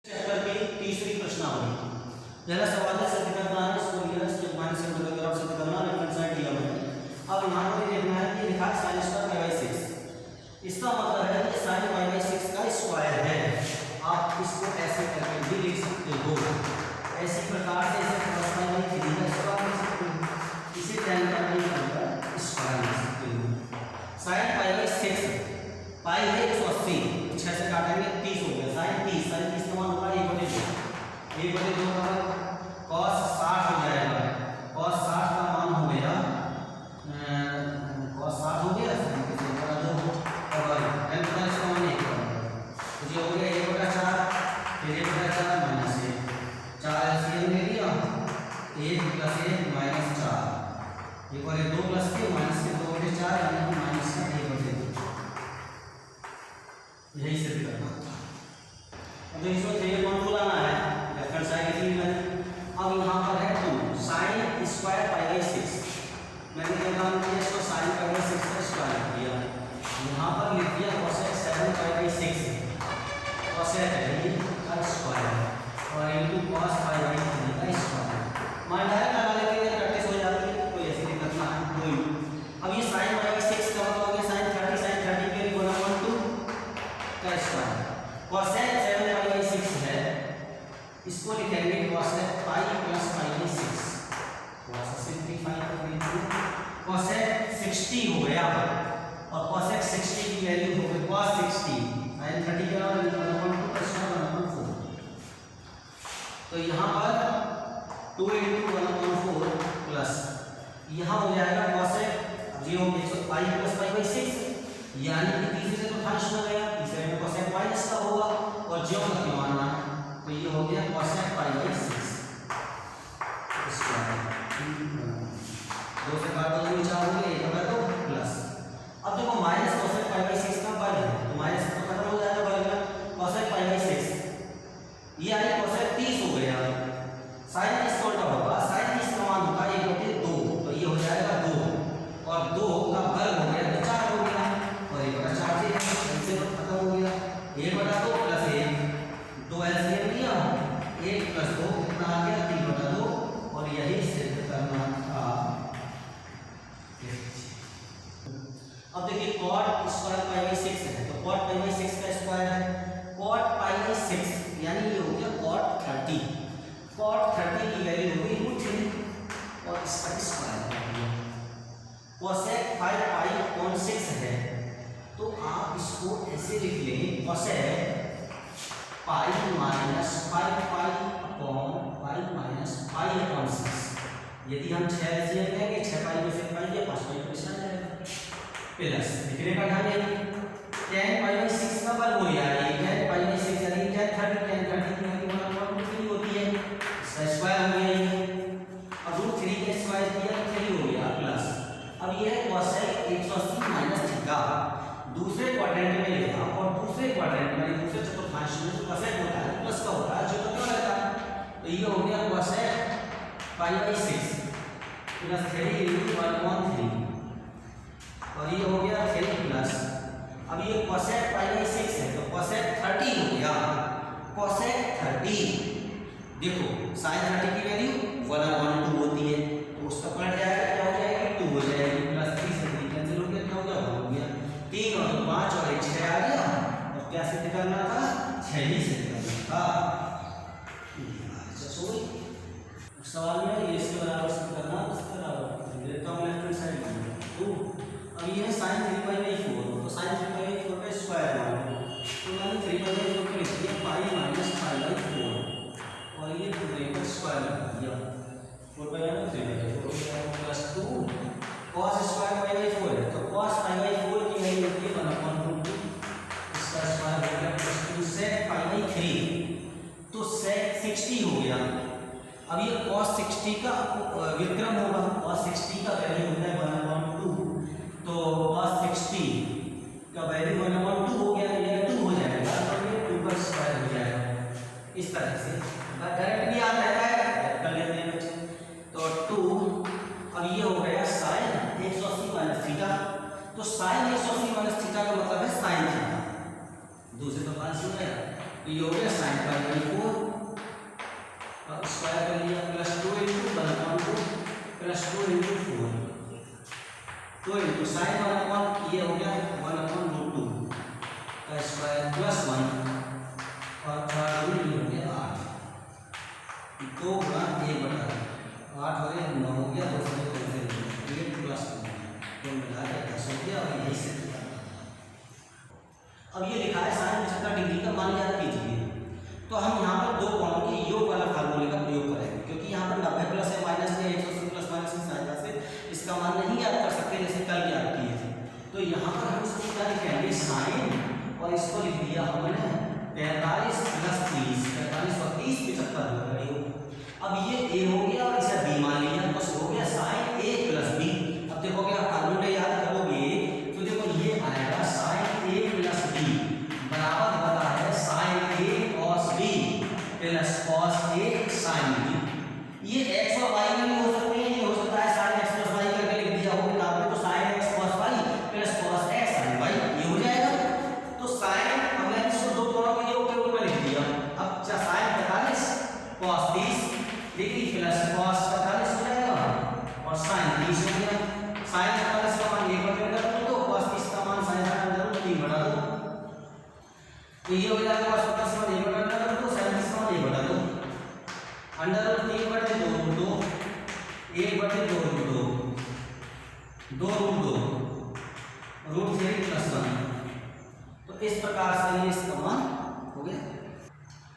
Chapter की तीसरी प्रश्नावली। पहला सवाल है सत्य करना है, इसको लिया इसके माइनस से बदल कर आप सत्य करना लेफ्ट साइड लिया मैंने। अब यहाँ पर देखना है कि लिखा है sin स्क्वायर पाई बाई 6। इसका मतलब है कि sin पाई बाई 6 का स्क्वायर है। आप इसको ऐसे करके भी लिख सकते हो, ऐसी प्रकार से इसे cos पाई बाई 3 का स्क्वायर लिख सकते हो, इसे tan का स्क्वायर लिख सकते हो। sin पाई बाई 6 पाई है 180, 6 से काटेंगे 30 हो गया। sin 30 का मान होगा 1/2 का cos 60 हो जाएगा। cos 60 का मान हो गया cos 60 हो गया sin के बड़ा 2 और n का इसका मान 1 तो ये हो गया 1/4 फिर 1/4 माइनस 1 4 एलसीएम ले लिया 1 + 1 -4 ये और 2 + के माइनस के 2/4 यानी कि माइनस का 1/2 यही से भी करना होता है। अब इसमें 3/2 लाना है लेफ्ट हैंड साइड की मैंने। अब यहाँ पर है 2 sin स्क्वायर पाई बाई 6 मैंने क्या काम किया, इसको sin पाई बाई 6 का स्क्वायर किया। यहाँ पर लिख दिया cosec 7 पाई बाई 6 cosec है ये का स्क्वायर और इनटू cos पाई बाई 3 का स्क्वायर। मान डायरेक्ट लगा लेते हैं, प्रैक्टिस हो जाती है, कोई ऐसी दिक्कत ना है कोई। अब ये sin पाई बाई 6 का मतलब हो गया sin 30 के लिए 1/2 का स्क्वायर। cosec 7 पाई बाई 6 है, इसको लिखेंगे cosec pi plus pi by 6। थोड़ा सा सिंपलीफाई कर लीजिए, cosec 60 हो गया और cosec 60 की वैल्यू हो गई cos 60 sin 30 के और 1/2 का स्क्वायर 1/4। तो यहाँ पर 2 × 1/4 प्लस यहाँ हो जाएगा cosec जी हो पाई प्लस पाई बाई 6 यानी कि तीसरे से तो फंक्शन हो गया, तीसरे में cosec माइनस का होगा और जो का मानना तो ये हो गया cosec पाई बाई 6 स्क्वायर 2 से काट दो 4 हो गया 1/2 प्लस। अब देखो माइनस cosec पाई बाई 6 का वर्ग है तो माइनस तो खत्म हो जाएगा वर्ग में cosec पाई बाई 6 ये यानी cosec 30 हो गया। sin 30 का उल्टा होगा, sin 30 का मान होगा 1/2 तो ये हो जाएगा 2 और 2 का वर्ग हो गया तो 4 हो गया और 1/4 से खत्म हो गया 1/2 प्लस 1 2 एलसीएम लिया 1 + 2 कितना आ गया 3/2 और यही सिद्ध करना था। अब देखिए cot स्क्वायर पाई बाई 6 है तो cot पाई बाई 6 का स्क्वायर है cot पाई बाई 6 यानी ये हो गया cot 30। cot 30 की वैल्यू हो गई √3 और इसका स्क्वायर कर दिया। cosec 5 पाई अपॉन 6 है तो आप इसको ऐसे लिख लें cosec pi minus 5 pi upon pi minus pi upon 6। यदि हम 6 एलसीएम लेंगे 6 पाई में से पाई या 5 पाई में से आ जाएगा प्लस लिखने का ढंग है tan पाई बाई 6 का वर्ग हो जाएगा tan पाई बाई 6 यानी tan 30 tan 30 की वैल्यू 1/3 होती है, इसका स्क्वायर हो गया ये। अब √3 का स्क्वायर किया तो 3 हो गया प्लस। अब ये है cosec 180 माइनस थीटा दूसरे क्वाड्रेंट में लिखा और दूसरे क्वाड्रेंट में दूसरे चतुर्थांश में जो cosec होता है प्लस का होता है जो तो क्या रहता है तो ये हो गया cosec पाई बाई 6 प्लस 3 × 1/3 और ये हो गया 3 प्लस। अब ये cosec पाई बाई 6 है तो cosec 30 हो गया cosec 30। देखो sin 30 की वैल्यू 1/2 होती है तो उसका पलट जाएगा क्या हो जाएगी 2 हो जाएगी प्लस 3 से 3 कैंसिल हो गया क्या हो गया 1 हो गया 3 और 5 और 1 6 आ गया और क्या सिद्ध करना था 6 ही सिद्ध करना था। सवाल में ये इसके बराबर सिद्ध करना इसके बराबर देखता हूँ लेफ्ट हैंड साइड में 2। अब ये है sin 3 पाई बाई 4 तो sin 3 पाई बाई 4 का स्क्वायर मानो तो मैंने 3 पाई बाई 4 को लिख दिया पाई माइनस पाई बाई 4 और ये पूरे का स्क्वायर लगा दिया 4 pi minus 3 pi 4 plus 2 cos square pi by 4 है तो cos पाई बाई 4 की वैल्यू होती है 1/2 इसका स्क्वायर हो गया प्लस 2 sec पाई बाई 3 तो sec 60 हो गया। अब ये cos 60 का व्युत्क्रम होगा cos 60 का वैल्यू होता है 1/2 तो cos 60 का वैल्यू 1/2 हो गया तो ये 2 हो जाएगा तो ये 2 का स्क्वायर हो जाएगा इस तरह से डायरेक्ट भी याद रहता है कर लेते हैं बच्चे तो 2। अब ये हो गया sin 180 माइनस थीटा तो sin 180 माइनस थीटा का मतलब है sin थीटा दूसरे तो 5 हो गया तो ये हो गया sin pi by 4 plus cos A sine B. ये एक्स और वाई में भी हो सकते हैं, ये हो सकता है साइन एक्स प्लस वाई करके लिख दिया हो किताब में, तो sine x cos y plus cos x sine y ये हो जाएगा। तो साइन हमने इसको दो दोनों के योग के रूप में लिख दिया। अब sine 45 cos 30 degree plus cos 45 हो जाएगा और साइन 30 हो गया। साइन 45 का मान 1/2 तो कॉस 30 का मान साइन 3/2, तो ये हो जाएगा cos 50 का 1/2 तो sin 30 का 1/2 under root 3/2 root 2 1/2 root 2 2 root 2 root 3 plus 1। तो इस प्रकार से ये इसका मान हो गया।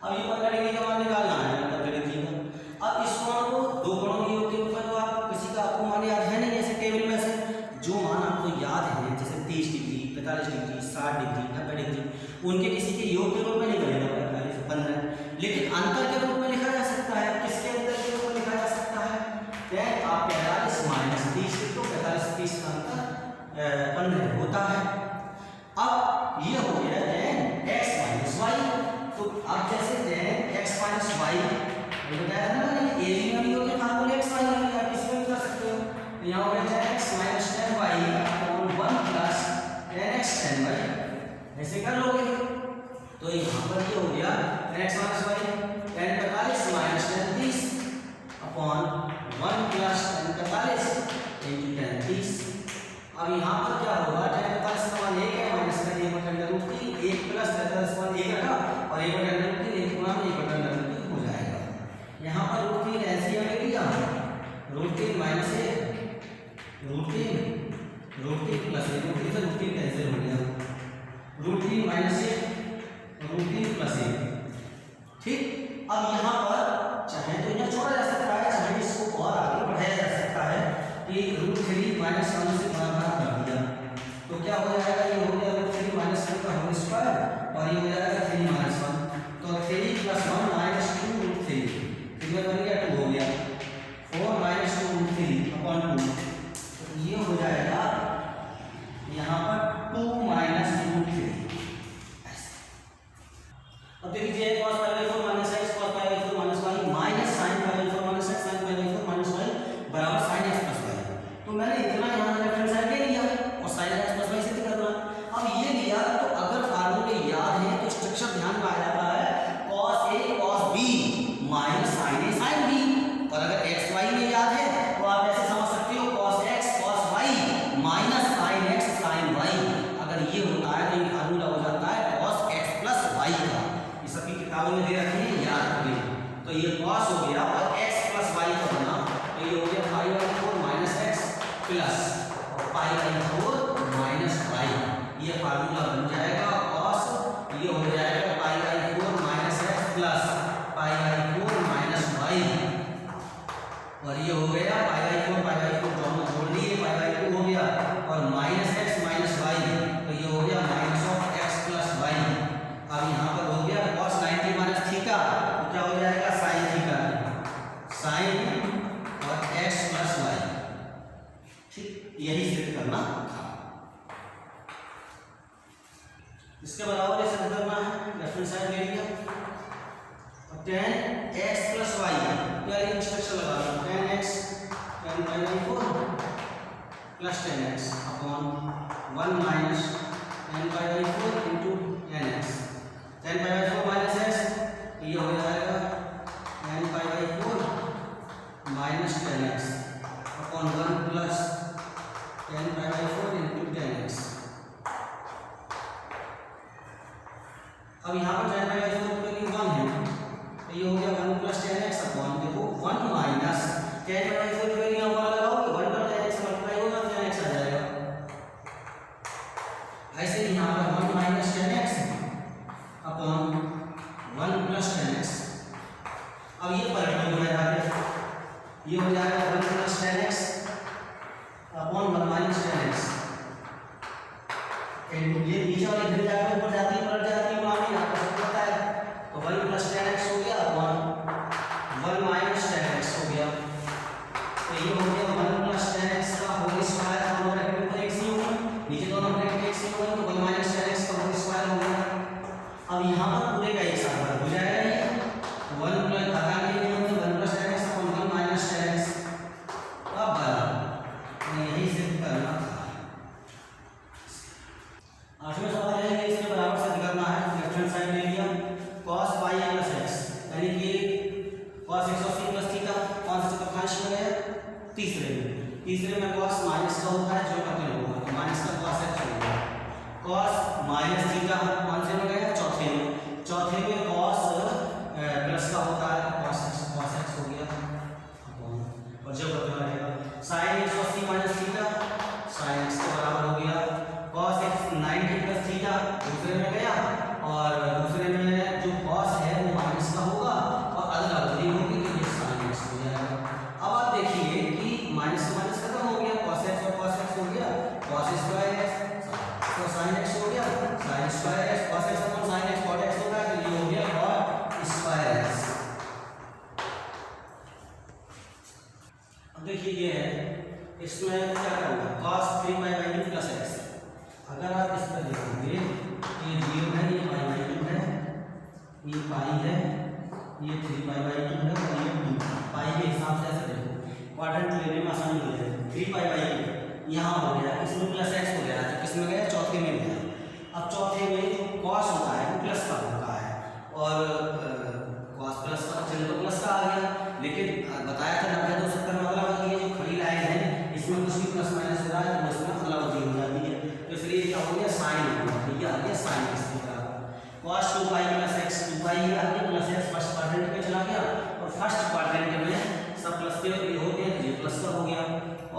अब ये पकड़ का मान निकालना है पकड़ का। अब इस कोण को दो कोणों के योग के रूप में तो आप किसी का आपको मान याद है नहीं, ऐसे टेबल में से जो मान आपको याद है जैसे 30 डिग्री 45 डिग्री 60 डिग्री 90 डिग्री उनके किसी के योग के रूप में नहीं बनेगा 45 15, लेकिन अंतर के रूप में लिखा जा सकता है। किसके अंतर के रूप में लिखा जा सकता है? tan आप 45 माइनस 30 तो 45 30 का अंतर 15 होता है। अब ये हो गया tan x माइनस वाई। तो अब जैसे tan x माइनस वाई बताया था ना, ये में भी हो गया फार्मूला x वाई में आप इसमें भी कर सकते हो। तो यहाँ हो गया tan x minus tan y upon 1 plus tan x tan y, ऐसे कर लोगे। तो यहाँ पर ये हो गया tan x minus y tan 45 minus tan 30 upon 1 plus tan 45 into tan 30। अब यहाँ पर क्या होगा tan 45 का मान 1 है माइनस का 1/√3 1 प्लस 45 का मान 1 रखा और 1/√3 1 गुणा में 1/√3 हो जाएगा। यहाँ पर √3 एलसीएम ले लिया, √3 माइनस 1 √3 प्लस 1 √3 से √3 कैंसिल हो गया, √3 माइनस 1 √3 प्लस 1। ठीक, अब यहाँ पर चाहे तो इन्हें छोड़ा जा सकता है, चाहे इसको और आगे बढ़ाया जा सकता है कि √3 माइनस 1 से गुणा कर दिया तो क्या हो जाएगा, ये हो गया √3 माइनस 1 का होल स्क्वायर और ये हो जाएगा 3 माइनस 1, तो 3 प्लस 1 माइनस 2 √3 फिर बन गया 2 हो गया 4 माइनस 2 √3 अपॉन 2, तो ये हो जाएगा यहाँ पर 2 माइनस √3। अब देखिए cos π/4 minus x cos π/4 minus y minus sin π/4 minus x sin π/4 minus y बराबर sin x प्लस y। तो मैंने इतना यहाँ रेफरेंस साइड ले लिया और sin x प्लस y से करना। अब ये लिया तो अगर फार्मूले याद है तो स्ट्रक्चर ध्यान में आ जाता है cos a cos b minus sin a sin b, और अगर x y में याद है तो आप ऐसे समझ सकते हो cos x cos y minus sin x sin y। अगर ये होता है तो ये फार्मूला हो जाता है cos x प्लस y का, ये सबकी किताबों में दे रखी है याद रखिए। तो ये cos हो गया और x प्लस y का बना, तो ये हो गया π/4 minus x plus π/4 minus y, ये फार्मूला बन जाएगा cos, ये हो जाएगा π/4 minus x plus π/4 minus y, और ये हो गया π/4 दोनों जोड़ लिए π/2 हो गया और माइनस x माइनस y, तो ये हो गया minus of x plus y। अब यहाँ पर हो गया cos 90 माइनस थीटा, तो क्या हो जाएगा sin थीटा, sin और x प्लस y। ठीक, यही सिद्ध करना था। इसके बराबर ये सिद्ध करना है, रेफरेंस साइड ले लिया। अब tan x प्लस y क्या इंस्ट्रक्शन लगा रहा हूँ, tan x tan π/4 plus tan x upon 1 minus tan π/4 into tan x, tan π/4 minus x ये हो जाएगा tan π/4 minus tan x upon 1 plus tan π/4 into tan x। अब यहाँ पर tan π/4 के लिए 1 है, तो ये हो गया 1 प्लस tan x अपॉन देखो 1 माइनस tan π/4 के लिए 1 लगाओगे 1 पर tan x मल्टीप्लाई होगा tan x आ जाएगा। ऐसे ही यहाँ पर 1 minus tan x upon 1 plus tan x। अब ये पलट हो जाएगा, ये हो जाएगा 1 plus tan x upon 1 minus tan x, ये नीचे वाले इधर जाकर ऊपर जाती है पलट जाती है, वहाँ भी आपको सब पता है। तो 1 प्लस tan x हो गया अपॉन 1 माइनस tan x हो गया, तो ये हो गया 1 प्लस tan x का होल स्क्वायर, दोनों ब्रैकेट ऊपर एक सी होगा नीचे दोनों ब्रैकेट एक सी होगा, तो 1 माइनस tan x का होल स्क्वायर हो गया। अब यहाँ पर पूरे का एक साथ हो जाएगा, ये 1 यानी कि cos 180 प्लस थीटा कौन से चतुर्थांश में है? तीसरे में cos माइनस का होता है जो पता होगा तो माइनस का cos x होगा। cos माइनस थीटा कौन से में गया? चौथे में cos प्लस का होता है cos x हो गया और जब बदलना रहेगा sin 180 minus theta sin x के बराबर हो गया। cos x 90 प्लस थीटा दूसरे में गया और दूसरे में जो cos है वो माइनस का होगा और अदला बदली होगी तो ये sin x हो जाएगा। अब आप देखिए कि माइनस खत्म हो गया cos x और cos x हो गया cos स्क्वायर x तो sin x हो गया sin square x cos x upon sin x cot x होगा तो ये हो गया cot स्क्वायर x। अब देखिए ये है इसमें क्या करूँगा cos 3 प्लस x अगर आप इस पर देखोगे ये 0 है ये पाई/2 है ये पाई है ये 3 पाई/2 है और ये 2 पाई के हिसाब से ऐसे देखो क्वाड्रेंट लेने में आसानी हो जाएगी 3 पाई/2 यहाँ हो गया इसमें प्लस x हो गया तो किसमें गया चौथे में गया। अब चौथे में जो cos होता है वो प्लस का होता है और cos प्लस का चलिए तो प्लस का आ गया लेकिन बताया था 90 270 में अदला बदली है जो खड़ी लाइन है इसमें कुछ भी प्लस माइनस हो रहा है तो उसमें अदला बदली हो जाती है तो इसलिए क्या हो गया साइन हो गया ये आ गया साइन x के बराबर cos 2 पाई प्लस x 2 पाई आ गया प्लस x फर्स्ट क्वाड्रेंट में चला गया और फर्स्ट क्वाड्रेंट में सब प्लस के होते हैं ये प्लस का हो गया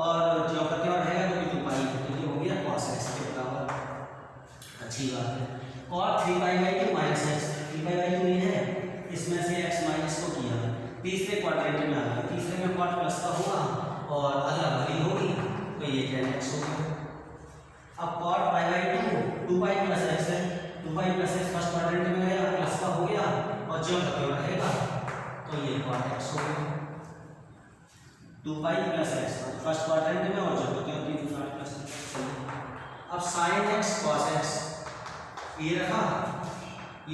और जो करके और रहेगा तो 2 पाई तो ये हो गया cos x के बराबर। अच्छी बात है cot 3 माइनस x 3 ये है इसमें से x माइनस को किया तीसरे क्वाड्रेंट में आ गया तीसरे में cot प्लस का होगा और अदला बदली होगी तो ये tan x हो गया। अब cot पाई/2 2 पाई प्लस x है 2 pi plus x first quadrant में गया प्लस का हो गया और जो क्यों रहेगा तो ये cot x हो गया 2 pi plus x first quadrant में और जो क्यों दूसरा प्लस अब sin x cos x ये रखा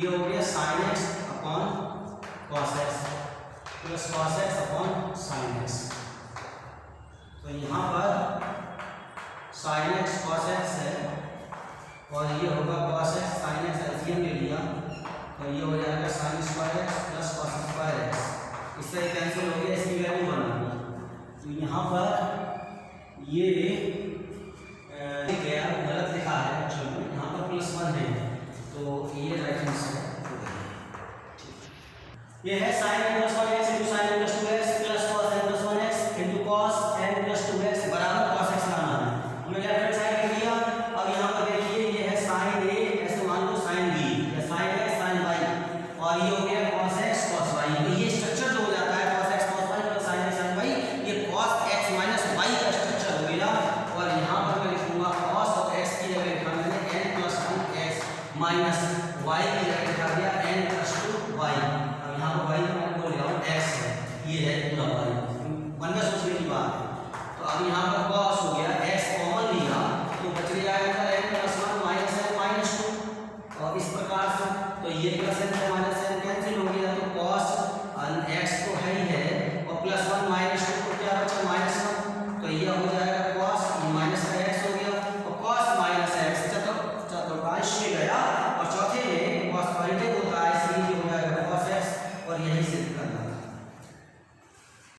ये हो गया sin x upon cos x plus cos x upon sin x तो यहाँ पर sin x cos x है और ये होगा cos x sin x LCM ले लिया तो ये हो जाएगा sin square x plus cos square x इससे कैंसिल हो गया इसकी वैल्यू 1 होगी तो यहाँ पर ये गया गलत लिखा है चलो यहाँ पर +1 है तो ये राइट आंसर है ये है sin n + 1x * sin n + 2x plus cos n + 1x * cos n + 2x बराबर cos x लाना है हमने लेफ्ट हैंड साइड लिख लिया। अब यहाँ पर देखिए ये है sin a ऐसे मान लो sin b या sin x sin y और ये हो गया cos x cos y तो ये स्ट्रक्चर जो हो जाता है cos x cos y + sin x sin y ये cos x - y का स्ट्रक्चर हो गया और यहाँ पर मैं लिखूंगा cos of x की जगह लिखा मैंने n + 2x माइनस y की जगह लिखा गया n + 2y यहाँ पर y मैंने बोल रहा हूँ x है ये है पूरा y मन में सोचने की बात है तो अब यहाँ पर cos हो गया x कॉमन लिया तो बच जाएगा n + 1 माइनस n माइनस 2 और इस प्रकार से तो ये प्लस n से माइनस n कैंसिल हो गया तो cos x तो है ही है और +1 माइनस 2 तो क्या बचा -1 तो ये हो जाएगा cos माइनस का x हो गया और cos माइनस x चतुर्थांश में गया और चौथे में cos पॉजिटिव होता है इसलिए हो जाएगा cos x और यही सिद्ध करना है।